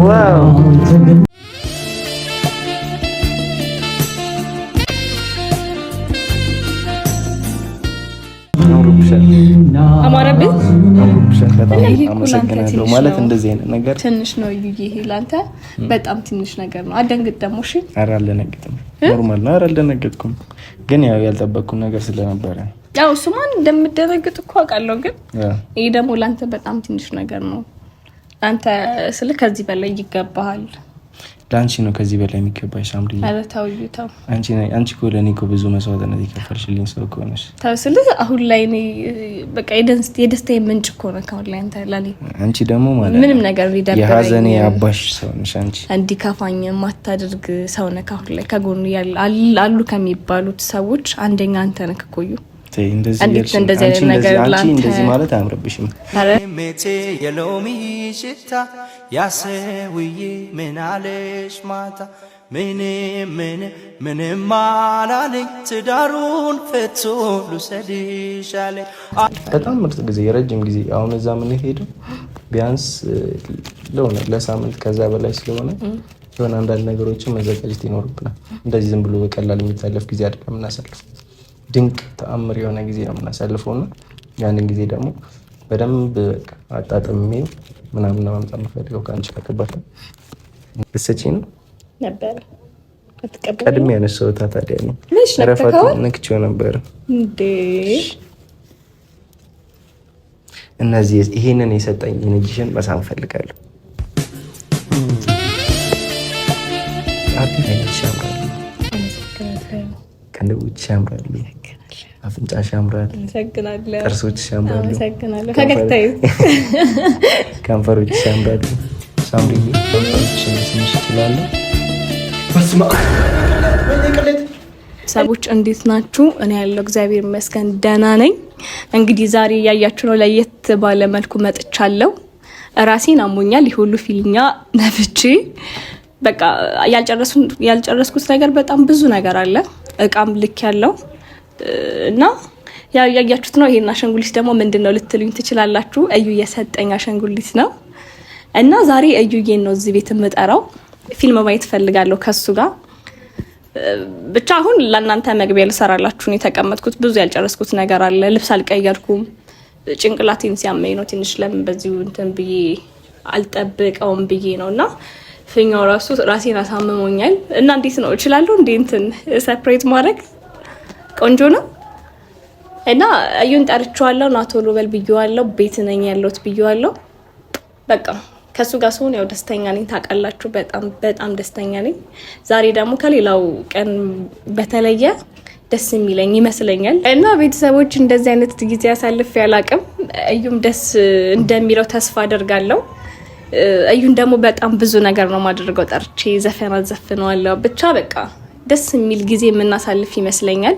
ዋው አማረብኝ በጣም አመሰግናለሁ። ማለት እንደዚህ አይነት ነገር ትንሽ ነው ይሄ ላንተ በጣም ትንሽ ነገር ነው። አደንግጥ ደግሞ እሺ። ኧረ አልደነግጥም፣ ኖርማል ነው። ኧረ አልደነግጥኩም፣ ግን ያው ያልጠበቅኩት ነገር ስለነበረ ያው እሱማ እንደምደነግጥ እኮ አውቃለሁ፣ ግን ይሄ ደግሞ ላንተ በጣም ትንሽ ነገር ነው። አንተ ስለ ከዚህ በላይ ይገባሃል። ላንቺ ነው ከዚህ በላይ የሚገባሽ ሳምሪ። ኧረ ተው ተው። አንቺ እኮ ለኔ እኮ ብዙ መስዋዕትነት የከፈልሽልኝ ሰው እኮ ነሽ። ተው ስለ አሁን ላይ እኔ በቃ የደስታዬ ምንጭ እኮ ነው ካሁን ላይ አንተ ለኔ። አንቺ ደግሞ ማለት ምንም ነገር ሊደብረኝ የሀዘኔ አባሽ ሰው ነሽ አንቺ። እንዲከፋኝ የማታደርግ ሰው ነህ ካሁን ላይ ከጎኑ አሉ ከሚባሉት ሰዎች አንደኛ አንተ ነህ እኮዩ። እንደዚህ ማለት አያምርብሽም። ሜቴ የሎሚ ሽታ ያሰውዬ ምን አለሽ ማታ ምንም አላለኝ ትዳሩን ፈቶ ልውሰድሽ አለኝ። በጣም ምርጥ ጊዜ የረጅም ጊዜ አሁን እዛ ምን ሄደው ቢያንስ ለሳምንት ከዛ በላይ ስለሆነ የሆነ አንዳንድ ነገሮችን መዘጋጀት ይኖርብናል። እንደዚህ ዝም ብሎ በቀላል የሚታለፍ ጊዜ አይደለም እናሳልፍ። ድንቅ ተአምር የሆነ ጊዜ ነው የምናሳልፈውና ያንን ጊዜ ደግሞ በደንብ አጣጥሜ ምናምን ማምጣት የምፈልገው ከአንቺ ከከባድ ልትሰጪኝ ነው ነበር። ቀድሜ ያነሳሁት ታዲያ ነው ረፋት ነክቼው ነበር እንዴ። እነዚህ ይሄንን የሰጠኝ ኢነርጂሽን መሳም ፈልጋለሁ። ከንውጭ ያምራሉ፣ አፍንጫሽ ያምራል፣ ጥርሶችሽ ያምራሉ፣ ከንፈሮችሽ ያምራሉ። ሳምሪ ትንሽ ይችላሉ። ሰዎች እንዴት ናችሁ? እኔ ያለው እግዚአብሔር ይመስገን ደህና ነኝ። እንግዲህ ዛሬ ያያችሁ ነው ለየት ባለ መልኩ መጥቻለሁ። ራሴን አሞኛል። ይሄ ሁሉ ፊልኛ ነፍቼ በቃ ያልጨረስኩት ነገር በጣም ብዙ ነገር አለ። እቃም ልክ ያለው እና ያያችሁት ነው። ይሄን አሸንጉሊት ደግሞ ምንድነው ልትሉኝ ትችላላችሁ። እዩ የሰጠኝ አሸንጉሊት ነው እና ዛሬ እዩዬን ነው እዚህ ቤት የምጠራው። ፊልም ማየት ፈልጋለሁ ከሱ ጋር። ብቻ አሁን ለእናንተ መግቢያ ልሰራላችሁ ነው የተቀመጥኩት። ብዙ ያልጨረስኩት ነገር አለ። ልብስ አልቀየርኩም። ጭንቅላቴን ሲያመኝ ነው ትንሽ ለምን በዚሁ እንትን ብዬ አልጠብቀውም ብዬ ነውና ፊኛው ራሴን አሳምሞኛል። እና እንዴት ነው እችላለሁ እንዴ እንትን ሰፕሬት ማድረግ ቆንጆ ነው። እና እዩን ጠርቼዋለሁ። ና ቶሎ በል ብዬዋለሁ። ቤት ነኝ ያለሁት ብዬዋለሁ። በቃ ከሱ ጋር ስሆን ያው ደስተኛ ነኝ። ታውቃላችሁ በጣም ደስተኛ ነኝ። ዛሬ ደግሞ ከሌላው ቀን በተለየ ደስ የሚለኝ ይመስለኛል። እና ቤተሰቦች እንደዚህ አይነት ጊዜ አሳልፌ አላውቅም። እዩም ደስ እንደሚለው ተስፋ አደርጋለሁ። እዩን ደግሞ በጣም ብዙ ነገር ነው ማድረገው። ጠርቼ ዘፈን አዘፍነዋለሁ። ብቻ በቃ ደስ የሚል ጊዜ የምናሳልፍ ይመስለኛል።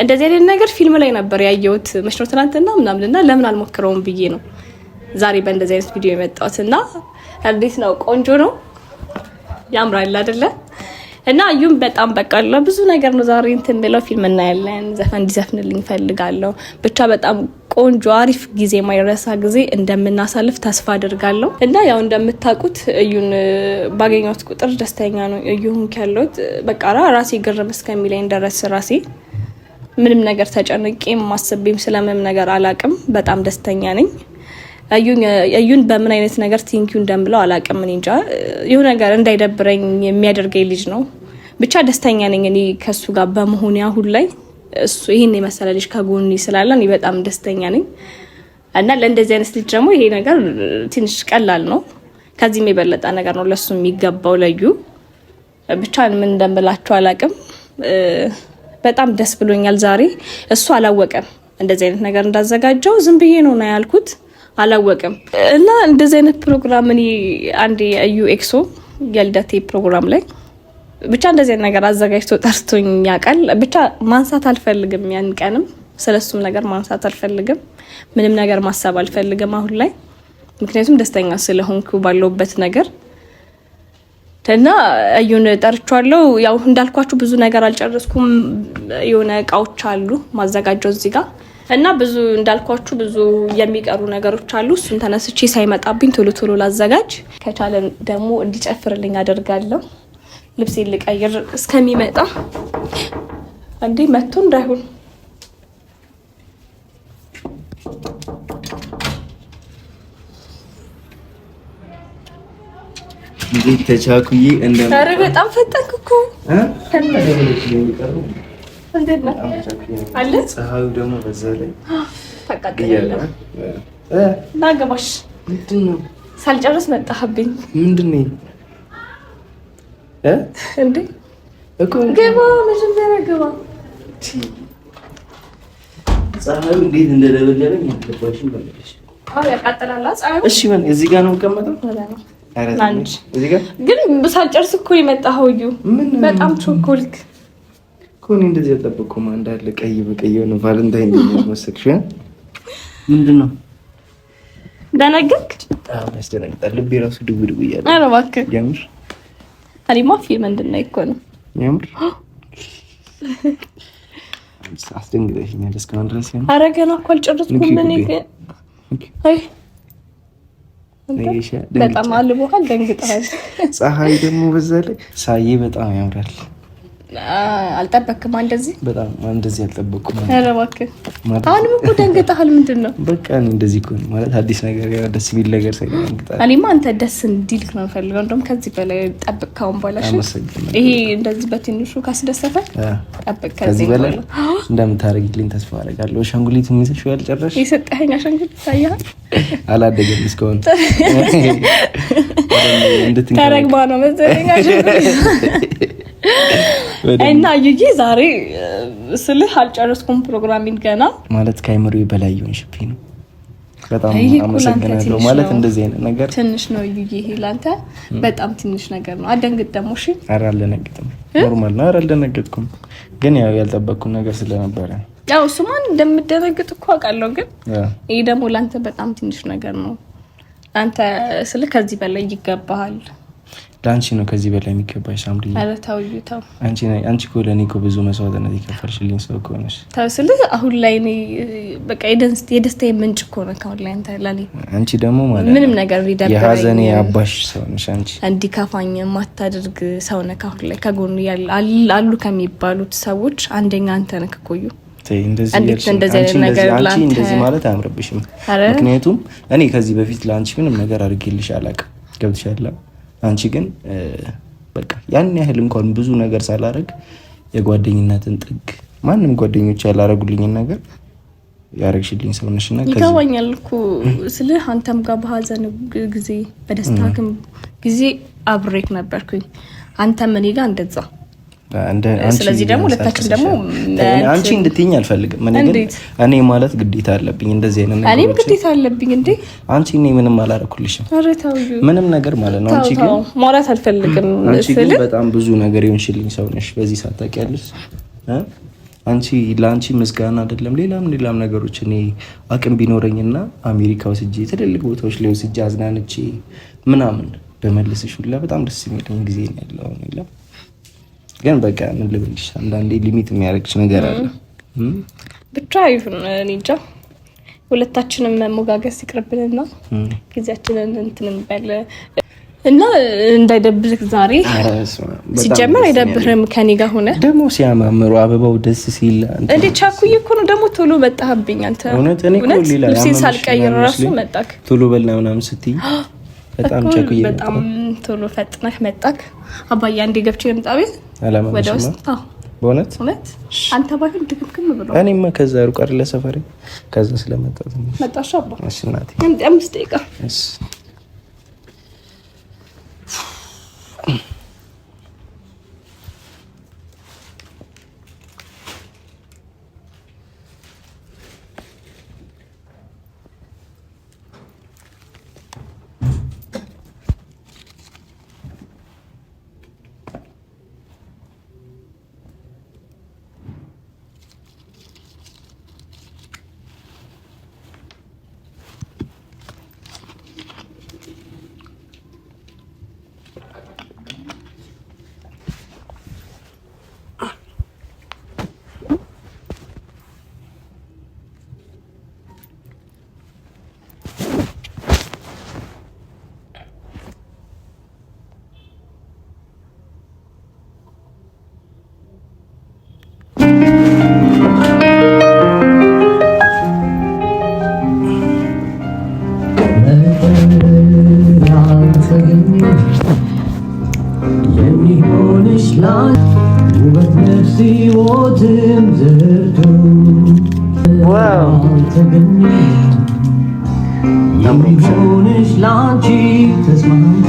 እንደዚህ አይነት ነገር ፊልም ላይ ነበር ያየሁት መሽኖ ትናንትና ምናምንና ለምን አልሞክረውም ብዬ ነው ዛሬ በእንደዚህ አይነት ቪዲዮ የመጣሁትና እንዴት ነው? ቆንጆ ነው፣ ያምራል አይደለ? እና እዩም በጣም በቃ ብዙ ነገር ነው ዛሬ እንትን ብለው ፊልም እናያለን። ዘፈን እንዲዘፍንልኝ ፈልጋለሁ። ብቻ በጣም ቆንጆ አሪፍ ጊዜ ማይረሳ ጊዜ እንደምናሳልፍ ተስፋ አድርጋለሁ። እና ያው እንደምታውቁት እዩን ባገኘሁት ቁጥር ደስተኛ ነው እዩን ካለሁት በቃ ራሴ ግርም እስከሚለኝ ድረስ ራሴ ምንም ነገር ተጨንቄም ማሰቤም ስለምንም ነገር አላቅም። በጣም ደስተኛ ነኝ። እዩን በምን አይነት ነገር ቲንኪው እንደምለው አላቅም። እኔ እንጃ የሆነ ነገር እንዳይደብረኝ የሚያደርገኝ ልጅ ነው። ብቻ ደስተኛ ነኝ እኔ ከሱ ጋር በመሆን አሁን ላይ እሱ ይሄን የመሰለ ልጅ ከጎኔ ስላለ እኔ በጣም ደስተኛ ነኝ። እና ለእንደዚህ አይነት ልጅ ደግሞ ይሄ ነገር ትንሽ ቀላል ነው። ከዚህም የበለጠ ነገር ነው ለሱ የሚገባው ለዩ። ብቻ ምን እንደምላችሁ አላቅም። በጣም ደስ ብሎኛል ዛሬ። እሱ አላወቀም እንደዚህ አይነት ነገር እንዳዘጋጀው። ዝም ብዬ ነው ያልኩት፣ አላወቀም። እና እንደዚህ አይነት ፕሮግራም እኔ አንዴ እዩ ኤክሶ የልደቴ ፕሮግራም ላይ ብቻ እንደዚህ አይነት ነገር አዘጋጅቶ ጠርቶኝ ያውቃል። ብቻ ማንሳት አልፈልግም፣ ያን ቀንም ስለሱም ነገር ማንሳት አልፈልግም። ምንም ነገር ማሰብ አልፈልግም አሁን ላይ፣ ምክንያቱም ደስተኛ ስለሆንኩ ባለውበት ነገር። እና እዩን ጠርቻለሁ። ያው እንዳልኳችሁ ብዙ ነገር አልጨረስኩም። የሆነ እቃዎች አሉ ማዘጋጀው እዚህ ጋር እና ብዙ እንዳልኳችሁ ብዙ የሚቀሩ ነገሮች አሉ። እሱን ተነስቼ ሳይመጣብኝ ቶሎ ላዘጋጅ፣ ከቻለ ደግሞ እንዲጨፍርልኝ አደርጋለሁ። ልብሴን ልቀይር እስከሚመጣ እንዴ መጥቶ እንዳይሆን እንዴት ተቻኩዬ ኧረ በጣም ፈጠንክ እኮ እንዴት ነው አለ። ፀሐዩ ደግሞ በዛ ላይ ታቃጥላለህ። ናገባሽ ምንድን ነው ሳልጨርስ መጣህብኝ። ምንድን ነው እንዴ እኮ ገባ፣ መጀመሪያ ገባ። ፀሐዩ እንዴት እንደደበለበኝ አልገባሽም ማለት አዎ ያቃጥላል ፀሐዩ። እሺ ምን እዚህ ጋር ነው የምቀመጠው? እዚህ ጋር ግን ሳልጨርስ እኮ የመጣኸው እዩ። በጣም ቾኮልክ እኮ እኔ እንደዚህ አልጠበቅኩም። እንዳለ ቀይ በቀይ ነው ቫለንታይን ነው መሰክሽ። ምንድን ነው ደነገርክ? በጣም ያስደነግጣል። ልቤ ራሱ ድው እያለ። ኧረ እባክህ የምር እኔማ ፊልም እንድናይ እኮ ነው። የምር አስደንግጠሽኛል እስካሁን ድረስ። ኧረ ገና እኮ አልጨረስኩም። ምን ግን አይ በጣም አልቦሃል፣ ደንግጠሃል። ፀሐይ ደግሞ በዛ ላይ ሳዬ በጣም ያምራል። አልጠበቅክም እንደዚህ? በጣም እንደዚህ አልጠበቅኩም። ኧረ እባክህ አሁንም እኮ ደንግጠሃል። ምንድን ነው? በቃ እኔ እንደዚህ እኮ ነው ማለት አዲስ ነገር ያው ደስ የሚል ነገር ሳይደንግጣል። እኔማ አንተ ደስ እንዲልክ ነው የምፈልገው። እንደውም ከዚህ በላይ ጠብቅ። ካሁን በኋላ ይሄ እንደዚህ በትንሹ ካስደሰተ ጠብቅ። ከዚህ በላይ እንደምታረጊልኝ ተስፋ አደርጋለሁ። አሻንጉሊት የሚሰሽው ያልጨረሽ የሰጠኸኝ አሻንጉሊት ታያል አላደገም እስካሁን ተረግማ ነው መሰለኝ አሻንጉሊት እና ይጂ ዛሬ ስልህ አልጨረስኩም ፕሮግራሚንግ ገና ማለት ከአይምሮ በላይ ሆንሽብኝ ነው። በጣም አመሰግናለሁ። ማለት እንደዚህ አይነት ነገር ትንሽ ነው ይጂ፣ ይሄ ላንተ በጣም ትንሽ ነገር ነው። አደንግጥ ደግሞ እሺ። ኧረ አልደነግጥም፣ ኖርማል ነው። ኧረ አልደነግጥኩም፣ ግን ያው ያልጠበቅኩት ነገር ስለነበረ ያው እሱማን እንደምደነግጥ እኮ አውቃለሁ፣ ግን ይሄ ደግሞ ላንተ በጣም ትንሽ ነገር ነው። አንተ ስልህ ከዚህ በላይ ይገባሃል። ላንቺ ነው ከዚህ በላይ የሚገባሽ ሳምሪ። አረ ተው ተው። አንቺ እኮ ለኔ እኮ ብዙ መስዋዕትነት የከፈልሽልኝ ሰው እኮ ነሽ። ተው ስልህ አሁን ላይ እኔ በቃ የደስታዬ ምንጭ እኮ ነው ካሁን ላይ አንተ ለኔ። አንቺ ደግሞ ማለት ምንም ነገር ሊደብረኝ የሀዘኔ አባሽ ሰው ነሽ አንቺ። እንዲከፋኝ የማታደርግ ሰው ነህ ካሁን ላይ። ከጎኑ አሉ ከሚባሉት ሰዎች አንደኛ አንተ ነህ እኮዩ። እንደዚህ ማለት አያምርብሽም። ምክንያቱም እኔ ከዚህ በፊት ለአንቺ ምንም ነገር አድርጌልሽ አላውቅም። ገብቶሻል? አንቺ ግን በቃ ያን ያህል እንኳን ብዙ ነገር ሳላረግ የጓደኝነትን ጥግ ማንም ጓደኞች ያላረጉልኝን ነገር ያረግሽልኝ ሰው ነሽና ይገባኛል እኮ ስልህ አንተም ጋር በሀዘን ጊዜ በደስታክም ጊዜ አብሬክ ነበርኩኝ። አንተም እኔ ጋር እንደዛ ስለዚህ ደግሞ ለታችን ደግሞ አንቺ እንድትይኝ አልፈልግም። እኔ ማለት ግዴታ አለብኝ እንደዚህ አይነት ነገር። እኔም ግዴታ አለብኝ እንዴ? አንቺ እኔ ምንም አላረኩልሽም፣ ምንም ነገር ማለት ነው። አንቺ ግን ማለት አልፈልግም። አንቺ ግን በጣም ብዙ ነገር ይሆንሽልኝ ሰው ነሽ። በዚህ ሰዓት ታውቂያለሽ። አንቺ ለአንቺ ምስጋና አይደለም ሌላም ነገሮች እኔ አቅም ቢኖረኝና አሜሪካ ወስጄ ትልልቅ ቦታዎች ላይ ወስጄ አዝናንቼ ምናምን በመልስሽ ሁላ በጣም ደስ የሚለኝ ጊዜ ነው ያለው ነው። ግን በቃ ምን ልብልሽ አንዳንዴ ሊሚት የሚያደርግሽ ነገር አለ። ብቻ ይሁን እኔ እንጃ። ሁለታችንም መሞጋገስ ይቅርብንና ጊዜያችንን እንትን እንበል እና እንዳይደብርክ ዛሬ ሲጀመር አይደብርም ከኔ ጋር ሆነ ደግሞ ሲያማምሩ አበባው ደስ ሲል እንዴ ቻኩዬ እኮ ነው ደግሞ ቶሎ መጣህብኝ አንተ። እውነት እኔ እኮ ሌላ ልብሴን ሳልቀይር ራሱ መጣክ ቶሎ በልና ምናምን ስትይ በጣም ቻኩዬ በጣም ቶሎ ፈጥነህ መጣክ። አባዬ አንዴ ገብቼ ልምጣ ቤት ወደ ውስጥ። በእውነት አንተ ባይሆን ድክምክም ብሎ እኔማ ከዛ ሩቅ አይደለ ሰፈሬ ከዛ ስለመጣሁ መጣሽ አባ። እሺ እናቴ እንዴ 5 ደቂቃ እሺ የሚሆንሽ ላይ ውበት ነፍስ ሕይወትም ዘርቶ ተገኘ የሚሆንሽ ላንቺ ተስማምቶ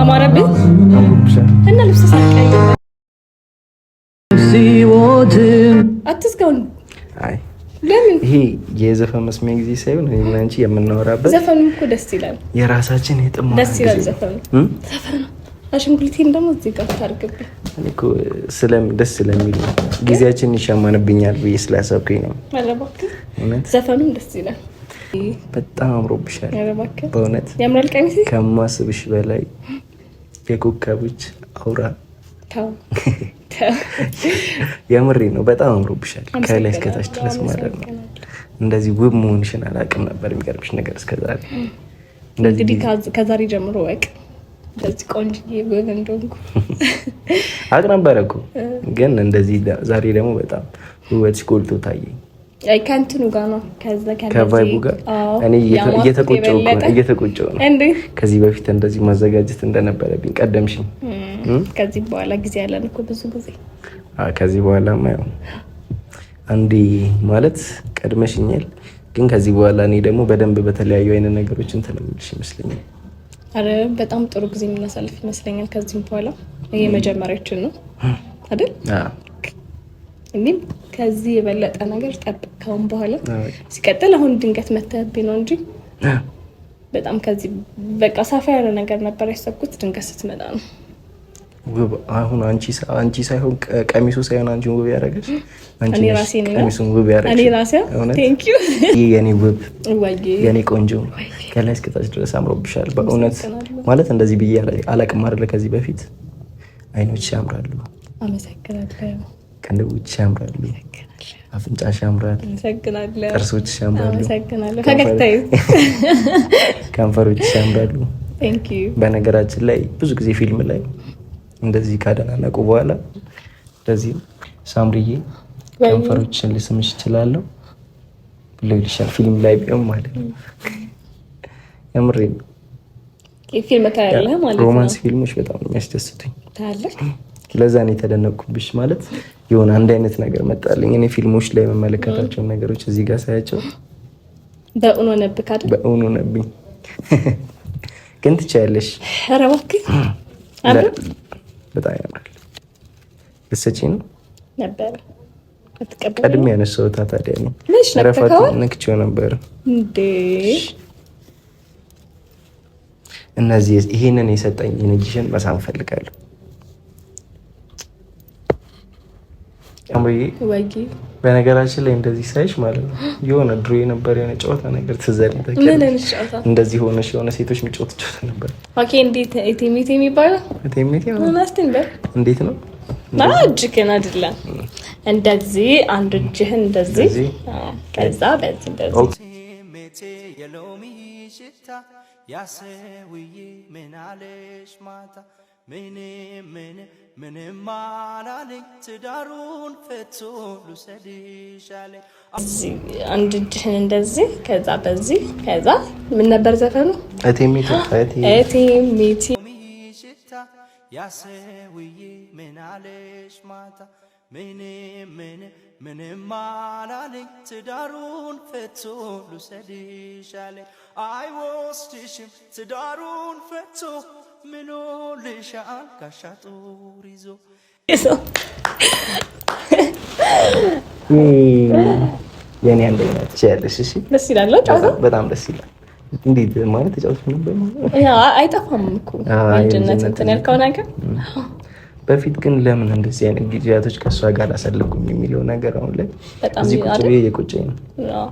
አማረብኝ እና ልብስ ሳቀኝ አትዝጋው። አይ ለምን ይሄ የዘፈን መስሚያ ጊዜ ሳይሆን እኔና አንቺ የምናወራበት ዘፈኑ እኮ ደስ ይላል። የራሳችን የጥማ ደስ ይላል ዘፈኑ አሽንጉሊቴን ደግሞ እዚህ ጋር ታርግብኝ እኮ ደስ ስለሚል ጊዜያችን ይሻማንብኛል ብዬ ስላሰብኩኝ ነው። ዘፈኑም ደስ ይላል። በጣም አምሮብሻል በእውነት ያምራል። ቀሚስ ከማስብሽ በላይ የኮከቦች አውራ የምሬ ነው። በጣም አምሮብሻል ከላይ እስከታች ድረስ ማለት ነው። እንደዚህ ውብ መሆንሽን አላውቅም ነበር። የሚገርምሽ ነገር እስከዛሬ እንግዲህ ከዛሬ ጀምሮ ወቅ እንደዚህ ቆንጆዬ ውብ እንደሆንኩ አውቅ ነበረ እኮ ግን እንደዚህ ዛሬ ደግሞ በጣም ውበትሽ ጎልቶ ታየኝ። አይ ከእንትኑ ጋር ነው ከቫይቡ ጋር እኔ እየተቆጨሁ ነው። ከዚህ በፊት እንደዚህ ማዘጋጀት እንደነበረብኝ ቀደምሽኝ። ከዚህ በኋላ ጊዜ ያለን እኮ ብዙ ጊዜ ከዚህ በኋላማ ያው አንዴ ማለት ቀድመሽኛል። ግን ከዚህ በኋላ እኔ ደግሞ በደንብ በተለያዩ አይነት ነገሮች እንትን እምልሽ ይመስለኛል። አረ በጣም ጥሩ ጊዜ የምናሳልፍ ይመስለኛል። ከዚህም በኋላ ይሄ መጀመሪያችን ነው አይደል? እኔም ከዚህ የበለጠ ነገር ጠብቀውን በኋላ ሲቀጥል አሁን ድንገት መተህብኝ ነው እንጂ በጣም ከዚህ በቃ ሰፋ ያለ ነገር ነበር ያሰብኩት። ድንገት ስትመጣ ነው ውብ። አሁን አንቺ ሳይሆን ቀሚሱ ሳይሆን አንቺ ውብ ያደረገሽ እኔ ራሴ ነኝ። ቀሚሱን ውብ ያደረገሽ እኔ ራሴ። ቴንክ ዩ የኔ ውብ የኔ ቆንጆ ከላይ እስከታች ድረስ አምሮብሻል በእውነት ማለት እንደዚህ ብዬ አላቅም አይደለ? ከዚህ በፊት አይኖች ያምራሉ። አመሰግናለሁ። ቅንድቦች ያምራሉ። አፍንጫሽ ያምራል። አመሰግናለሁ። ጥርሶች ያምራሉ። አመሰግናለሁ። ፈገግታዬ ከንፈሮች ያምራሉ። ቴንክ ዩ። በነገራችን ላይ ብዙ ጊዜ ፊልም ላይ እንደዚህ ካደናነቁ በኋላ እንደዚህ ሳምሪዬ ከንፈሮችን ልስምሽ እችላለሁ ብለው ይልሻል። ፊልም ላይ ቢሆን ማለት ነው። የምሬን ነው። ፊልም ታያለህ ማለት ነው። ሮማንስ ፊልሞች በጣም ነው የሚያስደስቱኝ። ታያለህ? ለዛ ነው የተደነቅኩብሽ። ማለት የሆነ አንድ አይነት ነገር መጣልኝ። እኔ ፊልሞች ላይ የምመለከታቸውን ነገሮች እዚህ ጋር ሳያቸው በእውኑ ነብክ አይደል? በእውኑ ነብኝ። ግን ትችያለሽ። ኧረ እባክህ በጣም ያምራል። ልትሰጪኝ ነው ነበር ቀድሜ ያነሳሁት። ታዲያ ነው ረፋት ነክቼው ነበር እንዴ? እነዚህ ይሄንን የሰጠኝ ኢነርጂሽን መሳም ፈልጋለሁ። ወጊ በነገራችን ላይ እንደዚህ ሳይሽ ማለት ነው የሆነ ድሮ የነበረ የሆነ ጨዋታ ነገር ትዘል እንደዚህ ሆነሽ የሆነ ሴቶች የሚጫወቱ ጨዋታ ነበር። ኦኬ እንዴት ኤቲሚቲ የሚባለው ኤቲሚቲ እንዴት ነው? እጅህን አይደለም እንደዚህ አንድ እጅህን እንደዚህ ከዛ በዚህ እንደዚህ የሎሚ ሽታ ያሰውዬ ምን አለሽ ማታ ምንም አላለኝ ትዳሩን ፈቶ ልውሰድሽ አለኝ። አንድ እጅህን እንደዚህ ከዛ በዚህ ከዛ ምን ነበር ዘፈኑ? እቴሜቴ ሽታ ያሰውዬ ምን አለሽ ማታ ምንም አላለኝ ትዳሩን ፈቶ ልውሰድሽ አለኝ። አይወስድሽም ትዳሩን ፈቶ ምን ልሻል ጋሻ ጦር ይዞ የኔ አንደኛ ትችያለሽ። እሺ ደስ ይላል። ጫወታው በጣም ደስ ይላል። እንዴት ማለት ተጫውተሽ ነበር ማለት ያ አይጠፋም እኮ አንድነት እንትን ያልከው ነገር። በፊት ግን ለምን እንደዚህ አይነት ጊዜያቶች ከእሷ ጋር አሳለፍኩኝ የሚለው ነገር አሁን ላይ እዚህ ቁጭ ብዬ እየቆጨኝ ነው።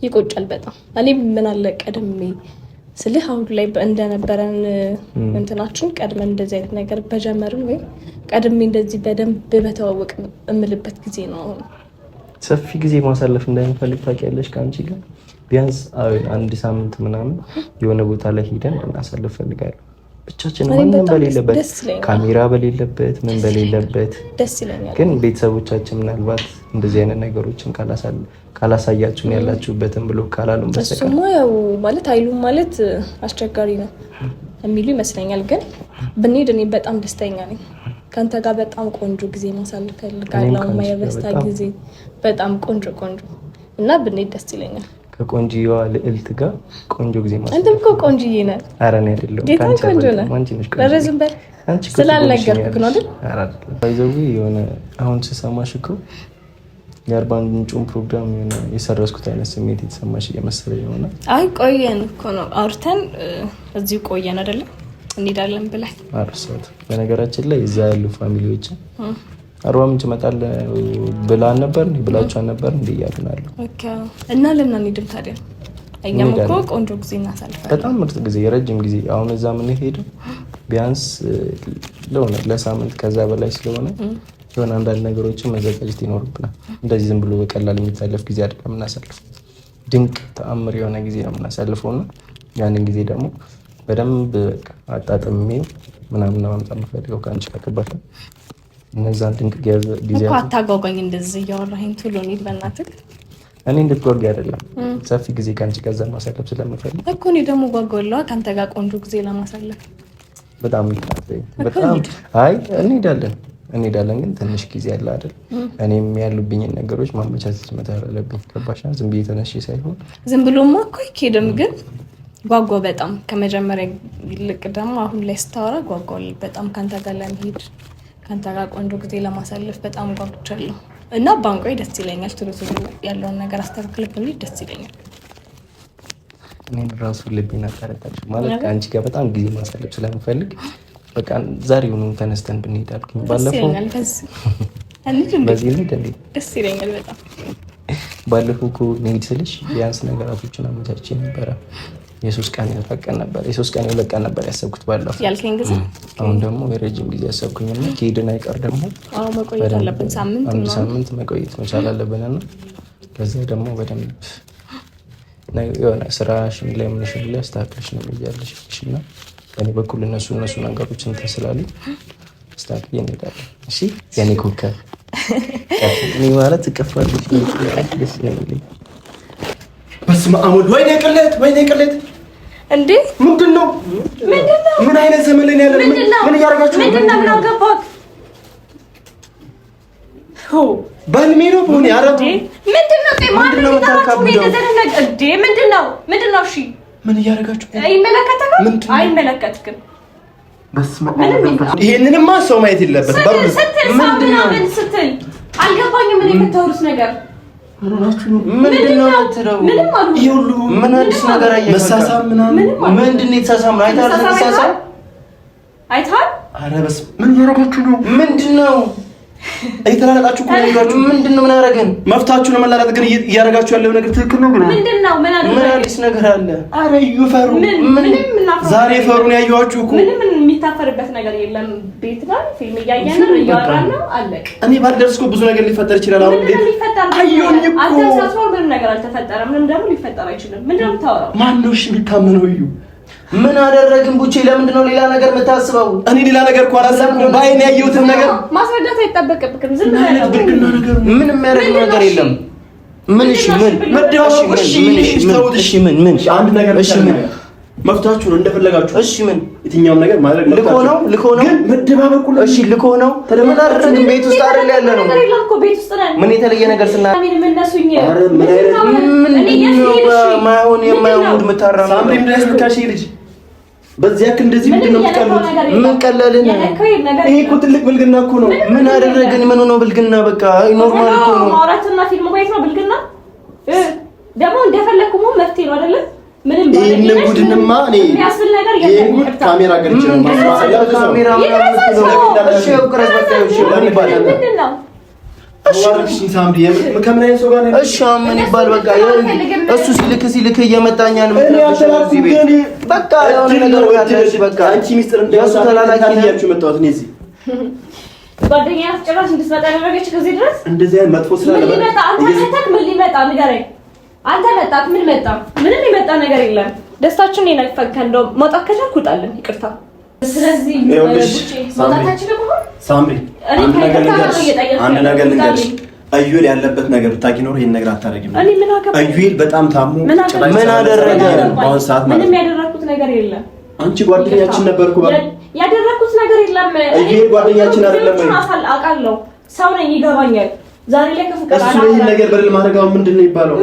ይቆጫል በጣም። እኔ ምን አለ ቀድሜ ስልህ አሁን ላይ እንደነበረን እንትናችን ቀድመን እንደዚህ አይነት ነገር በጀመርን ወይም ቀድሜ እንደዚህ በደንብ በተዋወቅ እምልበት ጊዜ ነው። አሁን ሰፊ ጊዜ ማሳለፍ እንደምፈልግ ታውቂያለሽ። ከአንቺ ጋር ቢያንስ አንድ ሳምንት ምናምን የሆነ ቦታ ላይ ሄደን እናሳልፍ ፈልጋለሁ። ብቻችንን ማንም በሌለበት ካሜራ በሌለበት ምን በሌለበት ደስ ይለኛል። ግን ቤተሰቦቻችን ምናልባት እንደዚህ አይነት ነገሮችን ካላሳያችሁን ያላችሁበትን ብሎ ካላሉን በስተቀር እሱማ ያው ማለት አይሉም ማለት አስቸጋሪ ነው የሚሉ ይመስለኛል። ግን ብንሄድ እኔ በጣም ደስተኛ ነኝ። ካንተ ጋር በጣም ቆንጆ ጊዜ ማሳለፍ ፈልጋለሁ። የማይረሳ ጊዜ በጣም ቆንጆ እና ብንሄድ ደስ ይለኛል። ከቆንጆዋ ልዕልት ጋር ቆንጆ ጊዜ ማሳለፍ። አንተም እኮ ቆንጆዬ ነህ። ኧረ እኔ አይደለሁም ካንቺ ቆንጆ ነህ። ለረዝም በል ስላልነገርኩህ ነው አይደል? ባይዘው የሆነ አሁን ስሰማሽ እኮ የአርባ ምንጩን ፕሮግራም የሆነ የሰረስኩት አይነት ስሜት የተሰማሽ እየመሰለኝ ነው። እና አይ ቆየን እኮ ነው አውርተን እዚሁ ቆየን አይደለም እንሄዳለን ብለን አርሰት። በነገራችን ላይ እዛ ያሉ ፋሚሊዎችን አርባ ምንጭ እመጣለሁ ብላን ነበር ብላችኋን ነበር እንዴ እያሉናል። ኦኬ እና ለምን አንሄድም ታዲያ? እኛም እኮ ቆንጆ ጊዜ እናሳልፋለን። በጣም ምርጥ ጊዜ፣ የረጅም ጊዜ። አሁን እዛ ምን ሄደው ቢያንስ ለሳምንት ከዛ በላይ ስለሆነ የሆነ አንዳንድ ነገሮችን መዘጋጀት ይኖርብናል። እንደዚህ ዝም ብሎ በቀላል የሚታለፍ ጊዜ አይደለም የምናሳልፈው። ድንቅ ተአምር የሆነ ጊዜ ነው የምናሳልፈው እና ያንን ጊዜ ደግሞ በደንብ አጣጥሜ ምናምን ማምጣት የምፈልገው ከአንቺ ከከባድ እነዛን ድንቅ ጊዜ እኮ አታጓጓኝ። እንደዚህ እያወራኸኝ ቶሎ እንሂድ በእናትህ። እኔ እንድትጓጓ አይደለም ሰፊ ጊዜ ከአንቺ ጋር ማሳለፍ ስለምፈልግ እኮ እኔ ደግሞ ጓጓለሁ ከአንተ ጋር ቆንጆ ጊዜ ለማሳለፍ በጣም አይ እንሄዳለን ግን ትንሽ ጊዜ አለ አይደል? እኔም ያሉብኝን ነገሮች ማመቻቸት መቻል አለብኝ። ገባሽ? ዝም ብዬ ተነሽ ሳይሆን ዝም ብሎማ እኮ አይኬድም። ግን ጓጓ በጣም ከመጀመሪያ ይልቅ ደግሞ አሁን ላይ ስታወራ ጓጓል በጣም ካንተ ጋር ለመሄድ ካንተ ጋር ቆንጆ ጊዜ ለማሳለፍ በጣም ጓጉቻለሁ እና ባንቆይ ደስ ይለኛል። ቶሎ ያለውን ነገር አስተካክልብኝ ደስ ይለኛል። እኔን ራሱ ልቤና ታረታች ማለት ከአንቺ ጋር በጣም ጊዜ ማሳለፍ ስለምፈልግ በቃ ዛሬውኑ ተነስተን ብንሄድ አልኩኝ። ባለፈው በዚህ እንዴ ደስ ይለኛል በጣም። ባለፈው እኮ እንሂድ ስልሽ ቢያንስ ነገራቶችን አመቻችቼ ነበረ። የሶስት ቀን የሁለት ቀን ነበር ያሰብኩት ባለፈው ያልከኝ ጊዜ። አሁን ደግሞ የረጅም ጊዜ ያሰብኩኝና ከሄድን አይቀር ደግሞ መቆየት አለብን። ሳምንት መቆየት መቻል አለብንና ከዛ ደግሞ በደንብ የሆነ ስራሽን ላይ ምንሽን ላይ አስተካክለሽ ነው ያለሽና በእኔ በኩል እነሱ ነገሮችን ተስላሉ አስተካክዬ እንሄዳለን። እሺ የኔ ኮከብ እኔ ማለት ትቀፋለች ደስ ይለኛል። በስመ አብ ወይኔ ቅሌት እንዴ! ምንድነው? ምን አይነት ዘመን ላይ ያለ? ምን እያደረጋችሁ ነው? ምን አገባክ? ባልሜ ነው ሆነ ያረዱ ምንድነው? ምንድነው? እሺ ምን እያደረጋችሁ? አይመለከትክም። በስመ አብ ይሄንንማ ሰው ማየት የለበት። ምን ስትል አልገባኝም። ምን የምታወሩት ነገር ምንድነው? ይሁሉ ምን አዲስ ነገር አየህ? መሳሳም ምናምን ምንድነው? የተሳሳም ነው አይታል። ኧረ በስመ ምን እያደረጋችሁ ነው? ምንድነው? አይተላለቃችሁ እኮ ነው። ምንድነው? ምን አደረገን? መፍታችሁ ነው መላላት። ግን እያደረጋችሁ ያለው ነገር ትክክል ነው። ግን ምንድነው? ምን አዲስ ነገር አለ? ኧረ ይፈሩ። ዛሬ ፈሩን ያዩዋችሁ እኮ ምንም የሚታፈርበት ነገር የለም። ቤት ጋር ፊልም እያየን ነው፣ እያወራን ነው። አለቀ። እኔ ባልደርስ እኮ ብዙ ነገር ሊፈጠር ይችላል። አሁን አዩኝ እኮ አንተ ሳትኖር ምንም ነገር አልተፈጠረም። ምንም ደግሞ ሊፈጠር አይችልም። ምንድነው የምታወራው? ማነው እሺ የሚታመነው? እዩ ምን አደረግን? ቡቼ ለምንድን ነው ሌላ ነገር የምታስበው? እኔ ሌላ ነገር እኮ አላሰብኩም። ባይኔ ያየሁትን ነገር ማስረዳት አይጠበቅብህም። ዝም ብለህ ምን የሚያደርግ ነገር የለም። ምን እሺ ምን አንድ ነገር እሺ ምን መፍታችሁ ነው እንደፈለጋችሁ። እሺ ምን የትኛውም ነገር ማድረግ ልኮ ነው ግን መደባበቁ እሺ ልኮ ነው ተደመጣረን። ቤት ውስጥ አይደል ያለ ነው። ምን የተለየ ነገር ስናምን ማይሆን የማይሆን ምታራማ ሳምሪም ድረስ ብካሽ ልጅ በዚህ ያክ እንደዚህ ምንድነው የምትቀሉት? ምን ቀለልን? ይሄ እኮ ትልቅ ብልግና እኮ ነው። ምን አደረግን? ምን ነው ብልግና? በቃ ኖርማል እኮ ነው። ማውራትና ፊልም ማየት ነው ብልግና። ደግሞ እንደፈለኩ መፍትሄ ነው አይደለ? ምንም ይሄን ጉድንማ እኔ የሚያስብል ነገር የለም። ካሜራ ገርጭ ነው ማስዋላ ካሜራ ነው። እሺ ወቅረስ በቃ እሺ ምን ይባላል? ምንድነው? እሺ ሳምሪ ከምን አይነት ሰው ጋር ነው? እሺ ምን ይባል? በቃ እሱ ሲልክ እየመጣኛል እዚህ ቤት በቃ የሆነ ነገር ወጣሽ። በቃ አንቺ ሚስጥር እንደያዙ ተላላኪ ያያችሁ መጣሁት እኔ እዚህ ጓደኛ ያስጨራሽ እንድትመጣ ያደረገች ከዚህ ድረስ እንደዚህ አይነት መጥፎ ስራ ነበር። ምን ሊመጣ ንገረኝ። አንተ መጣክ ምን መጣ? ምንም የመጣ ነገር የለም። ደስታችን ይነፈከ እንደው መውጣት ከቻልኩ ውጣልን። ይቅርታ ስለዚህ ሳምሪ አንድ ነገር ልንገርሽ፣ አዩል ያለበት ነገር ብታውቂ ኖሮ ይሄን ነገር አታደርጊም። አዩል በጣም ታሞ ምን አደረገ? በአሁን ሰዓት ማለት ምንም ያደረኩት ነገር የለም። አንቺ ጓደኛችን ነበርኩ ያደረኩት ነገር የለም። አዩል ጓደኛችን አይደለም ወይ? አውቃለሁ፣ ሰው ነኝ፣ ይገባኛል። ዛሬ ላይ ከፍቅር እሱ ይሄን ነገር በደል ማድረጋው ምንድነው የሚባለው?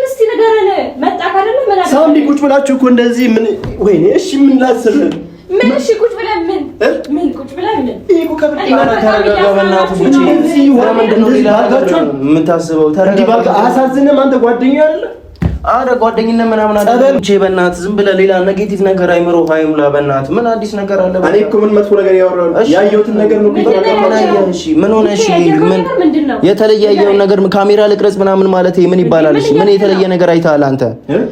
እስቲ ንገረን። መጣ ካደለ ምን አለ? ሳምሪ ቁጭ ብላችሁ እኮ እንደዚህ ምን ወይኔ፣ እሺ ምን ላስብ? ምን እሺ ቁጭ ብለን ምን ቁጭ ብለን ምን ይሄ እኮ ከብት ተረጋጋ፣ በእናትህ ቡጪ። ለምንድን ነው ሌላ የምታስበው? ተረጋጋ። አሳዝንም አንተ ጓደኛ አይደለ? አረ ጓደኝነት ምናምን አይደለም። ቡጪ በእናትህ ዝም ብለህ ሌላ ኔጌቲቭ ነገር አይምሮ ሃይምላ። በእናትህ ምን አዲስ ነገር አለ? እኔ እኮ ምን መጥፎ ነገር ያወራው ያየሁትን ነገር ነው። እሺ ምን ሆነ? እሺ ምን የተለየ ያየውን ነገር ካሜራ ልቅረጽ ምናምን ማለት ምን ይባላል? እሺ ምን የተለየ ነገር አይተሃል አንተ? ምን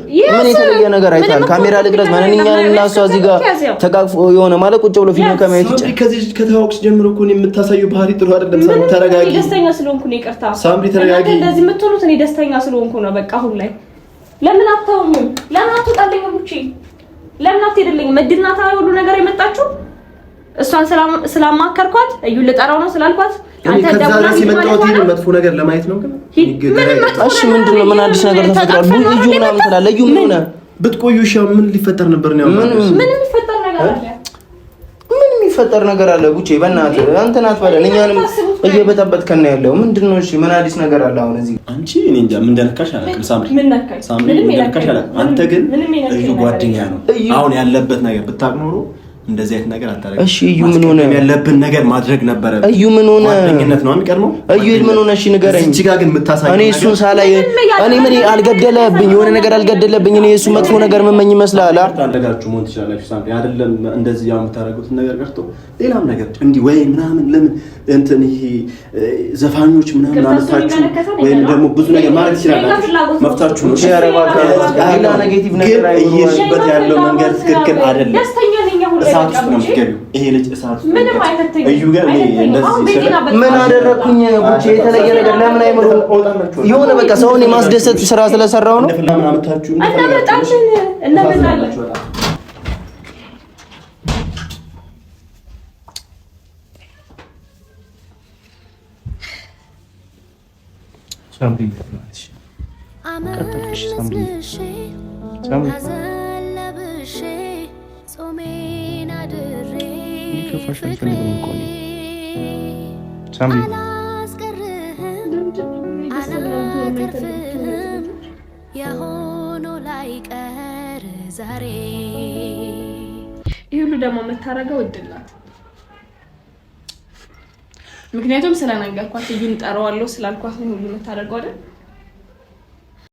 የተለየ ነገር አይተሃል? ካሜራ ልቅረጽ ማንኛውንም እና እሷ እዚህ ጋር ተቃቅፎ የሆነ ማለት ቁጭ ብሎ ፊልም ከማየት ይችላል። ከዚህ ከተዋወቅሽ ጀምሮ እኮ ነው የምታሳዩ ባህሪ ጥሩ አይደለም። ሳምሪ ተረጋጊ። ደስተኛ ስለሆንኩ ነው። ይቅርታ ሳምሪ ተረጋጊ። እንደዚህ የምትሉት እኔ ደስተኛ ስለሆንኩ ነው። በቃ አሁን ላይ ለምን አታውኝም? ለምን አትወጣልኝ? ቡጪ ለምን አትሄድልኝ? መድናታ ሁሉ ነገር የመጣችው እሷን ስላማከርኳት እዩ ልጠራው ነው ስላልኳት አንተ ደግሞ ከዛ ሲመጣው ይሄን መጥፎ ነገር ለማየት ነው። ግን እሺ ምንድነው? ምን አዲስ ነገር ተፈጥሯል? እዩ ምናምን ትላለህ። እዩ ምን ሆነ? ብትቆዩ እሺ ምን ሊፈጠር ነበር ነው? ምን የሚፈጠር ነገር አለ? ምን የሚፈጠር ነገር አለ? ቡጪ በእናትህ አንተን አትበለን። እኛንም እየበጠበጥከን ነው ያለው። ምንድነው? እሺ ምን አዲስ ነገር አለ አሁን እዚህ? አንቺ እኔ እንጃ ምን እንደነካሽ አላውቅም። ሳምሪ ምን ነካሽ? ሳምሪ ምን እንደነካሽ አላውቅም። አንተ ግን እዩ ጓደኛ ነው። አሁን ያለበት ነገር ብታውቅ ኖሮ እንደዚህ አይነት ነገር አታረግም። እሺ እዩ ምን ሆነ? ያለብን ነገር ማድረግ ነበረ። እዩ ምን ሆነ? ጓደኝነት ነው የሚቀርመው። እዩ ምን ሆነ? እሺ ንገረኝ። እዚህ ጋር ግን የምታሳየው እኔ እሱን ሳላይ እኔ ምን አልገደለብኝ የሆነ ነገር አልገደለብኝ። እኔ እሱ መጥፎ ነገር መመኝ ይመስላል። ታደጋችሁ ሞት ይችላልሽ ሳምሪ አይደለም እንደዚህ ያው የምታረጉት ነገር ቀርቶ ሌላም ነገር እንዲህ ወይ ምናምን ለምን እንትን ይሄ ዘፋኞች ምናምን አመጣችሁ ወይም ደግሞ ብዙ ነገር ማለት ይችላል። መፍታችሁ ነው ያረባካ ሌላ ኔጌቲቭ ነገር አይሆንበት ያለው መንገድ ትክክል አይደለም። ደስተኛ ነኝ አሁን እሳት ውስጥ ነው የምትገቢው። ይሄ ልጅ እሳት ውስጥ ምንም አይፈተኝ። እዩ ጋር እንደዚህ ምን አደረኩኝ? ቡጪ የተለየ ነገር ለምን አይምሩ? የሆነ በቃ ሰውን የማስደሰት ስራ ስለሰራው ነው። ለምን አመጣችሁ? እናመጣለን ሳምሪ የሆነው ላይ ቀር ዛሬ ይህ ሁሉ ደግሞ የምታረገው እድል ናት። ምክንያቱም ስለነገርኳት እዩን ጠራዋለሁ ስላልኳት ነው ሁሉ የምታደርገው አይደል?